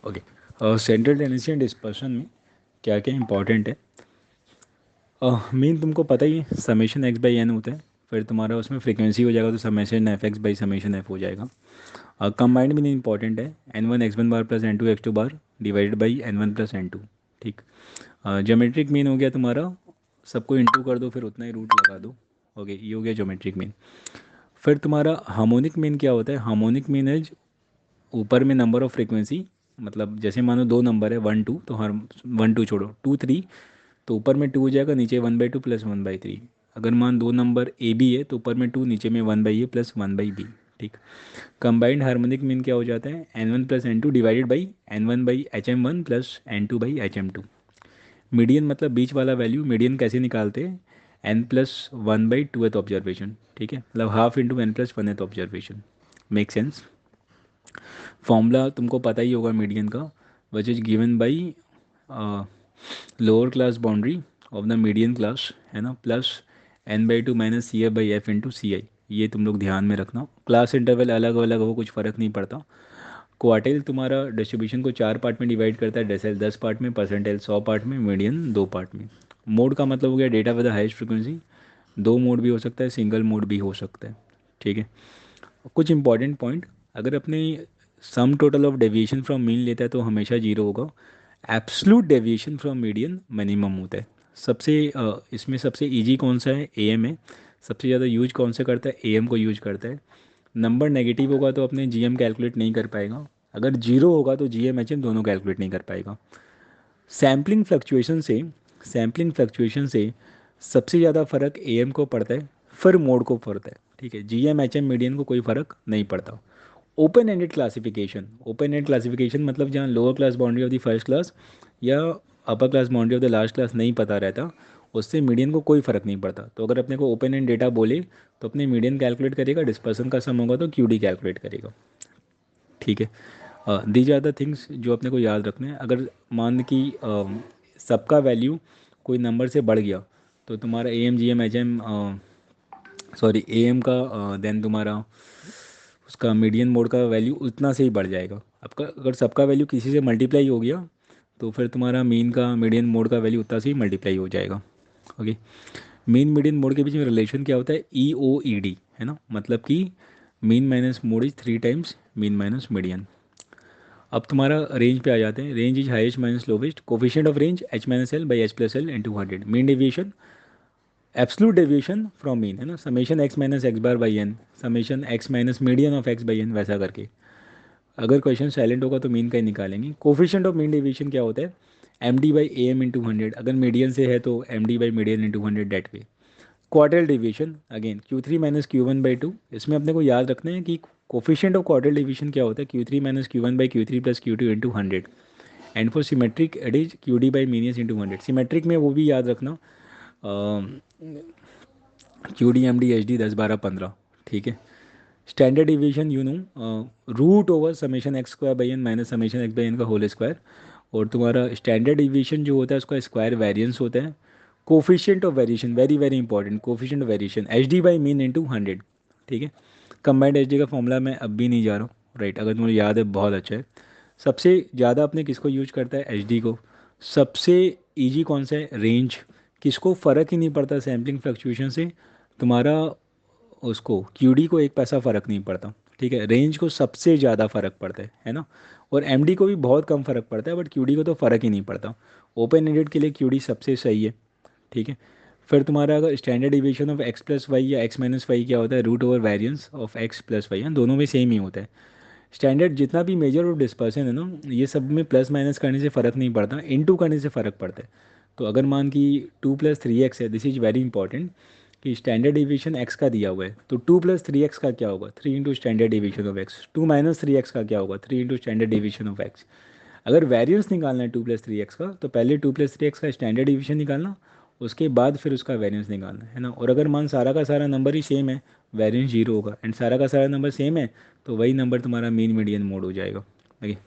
Okay, central tendency and dispersion में क्या क्या इंपॉर्टेंट है। मीन तुमको पता ही है, समेशन एक्स बाई एन होता है। फिर तुम्हारा उसमें फ्रीक्वेंसी हो जाएगा तो summation F X by summation F हो जाएगा। कंबाइंड मीन इंपॉर्टेंट है, N one X one bar plus N two X two bar divided by N one plus N two. ठीक। ज्योमेट्रिक मीन हो गया तुम्हारा, सबको इंटू कर दो फिर उतना ही रूट लगा दो। ओके, ये हो गया ज्योमेट्रिक मीन। फिर तुम्हारा हार्मोनिक मीन क्या होता है, हार्मोनिक मीन इज ऊपर में नंबर ऑफ फ्रीक्वेंसी, मतलब जैसे मानो दो नंबर है वन टू, तो हर वन टू छोड़ो टू थ्री, तो ऊपर में टू हो जाएगा, नीचे one by two plus one by three. अगर मान दो नंबर ए बी है तो ऊपर में टू, नीचे में one by A plus one by B. ठीक। कंबाइंड हार्मोनिक मीन क्या हो जाता है, N one plus N two divided by N one by H M one plus N two by H M two. Median मतलब बीच वाला value, median कैसे निकालते हैं, N plus one by two th observation. ठीक है, मतलब half into N plus one th observation. Make sense. Formula तुमको पता ही होगा मीडियन का, which is given by lower class boundary of the median class, है ना, plus N by two minus C F by F into C I. ये तुम लोग ध्यान में रखना, क्लास इंटरवल अलग अलग हो कुछ फ़र्क नहीं पड़ता। क्वार्टाइल तुम्हारा डिस्ट्रीब्यूशन को चार पार्ट में डिवाइड करता है, डेसिमल 10 पार्ट में, परसेंटाइल 100 पार्ट में, मीडियन दो पार्ट में। मोड का मतलब हो गया data with the highest frequency, दो मोड भी हो सकता है, सिंगल मोड भी हो सकता है। ठीक है। कुछ इंपॉर्टेंट पॉइंट, अगर अपने sum total of deviation from mean लेता है तो हमेशा जीरो होगा। Absolute deviation from median minimum होता है। सबसे इसमें सबसे इजी कौन सा है, ए एम है। सबसे ज़्यादा यूज कौन सा करता है, ए एम को यूज करता है। नंबर नेगेटिव होगा तो अपने जी एम कैलकुलेट नहीं कर पाएगा, अगर जीरो होगा तो जी एम एच एम दोनों कैलकुलेट नहीं कर पाएगा। सैम्पलिंग फ्लक्चुएशन से, सैम्पलिंग फ्लक्चुएशन से सबसे ज़्यादा फर्क ए एम को पड़ता है, फिर मोड को पड़ता है। ठीक है, G M H M median को कोई फ़र्क नहीं पड़ता। Open ended classification, open ended classification मतलब जहाँ lower class boundary of the first class या upper class boundary of the last class नहीं पता रहता, उससे मीडियन को कोई फ़र्क नहीं पड़ता। तो अगर अपने को ओपन एंड डेटा बोले तो अपने मीडियन कैलकुलेट करेगा, डिस्पर्सन का सम होगा तो क्यू डी कैलकुलेट करेगा। ठीक है। दीज आर द थिंग्स जो अपने को याद रखने हैं। अगर मान कि सबका वैल्यू कोई नंबर से बढ़ गया तो तुम्हारा A M G M H M, sorry A M का, देन तुम्हारा उसका मीडियन मोड का वैल्यू उतना से ही बढ़ जाएगा। आपका अगर सबका वैल्यू किसी से मल्टीप्लाई हो गया तो फिर तुम्हारा मीन का मीडियन मोड का वैल्यू उतना से ही मल्टीप्लाई हो जाएगा। ओके। मीन मीडियन मोड के बीच में रिलेशन क्या होता है, ई ओ ई डी, है ना, मतलब कि mean minus mode is three times mean minus median. अब तुम्हारा रेंज पे आ जाते हैं, range is highest minus lowest, coefficient of range H minus L by H plus L into hundred. Mean deviation, absolute deviation from mean, है ना, summation X minus X bar by N, summation X minus median of X by N, वैसा करके। अगर question silent होगा तो mean का ही निकालेंगे। Coefficient of mean deviation क्या होता है, M D by A M into hundred, अगर मीडियन से है तो M D by median into hundred, that way. Quartile division again Q three minus Q one by two, इसमें अपने को याद रखना है कि कोफिशिएंट ऑफ क्वार्टल डिवीजन क्या होता है, Q three minus Q one by Q three plus Q two into hundred. And for symmetric it is Q D by मीनियस इंटू हंड्रेड। सिमेट्रिक में वो भी याद रखना, Q D M D H D 10 12 15। ठीक है। Standard division you know, root over summation X square by N minus summation X by N का whole square. और तुम्हारा स्टैंडर्ड डिवीजन जो होता है उसका स्क्वायर वेरिएंस होता है। Coefficient of variation, very very important, coefficient of variation H D by mean into hundred. ठीक है। कंबाइंड एच डी का फॉर्मूला मैं अब भी नहीं जा रहा हूँ, राइट, अगर तुम्हें याद है बहुत अच्छा है। सबसे ज़्यादा अपने किसको यूज करता है, एच डी को। सबसे ईजी कौन सा है, रेंज, किसको फ़र्क ही नहीं पड़ता सैम्पलिंग फ्लक्चुएशन से, तुम्हारा उसको क्यूडी को एक पैसा फ़र्क नहीं पड़ता। ठीक है, रेंज को सबसे ज़्यादा फ़र्क पड़ता है ना। और एमडी को भी बहुत कम फ़र्क पड़ता है, बट क्यूडी को तो फ़र्क ही नहीं पड़ता। ओपन एंडेड के लिए क्यूडी सबसे सही है। ठीक है। फिर तुम्हारा अगर standard division of X plus Y या एक्स माइनस वाई क्या होता है, root over variance of X plus Y, दोनों में सेम ही होता है। स्टैंडर्ड जितना भी मेजर और डिस्पर्सन है ना, ये सब में प्लस माइनस करने से फ़र्क नहीं पड़ता, इनटू करने से फ़र्क पड़ता है। तो अगर मान कि टू प्लस थ्री एक्स है, दिस इज वेरी इंपॉर्टेंट, कि स्टैंडर्ड डिवीजन एक्स का दिया हुआ है तो टू प्लस थ्री एक्स का क्या होगा, three into standard division of x. Two minus three x का क्या होगा, three into standard division of x. अगर वेरिएंस निकालना है टू प्लस थ्री एक्स का तो पहले टू प्लस थ्री एक्स का स्टैंडर्ड डिवीजन निकालना, उसके बाद फिर उसका वेरिएंस निकालना, है ना। और अगर मान सारा का सारा नंबर ही सेम है, वेरिएंस जीरो होगा, एंड सारा का सारा नंबर सेम है तो वही नंबर तुम्हारा मीन मीडियन मोड हो जाएगा। ओके।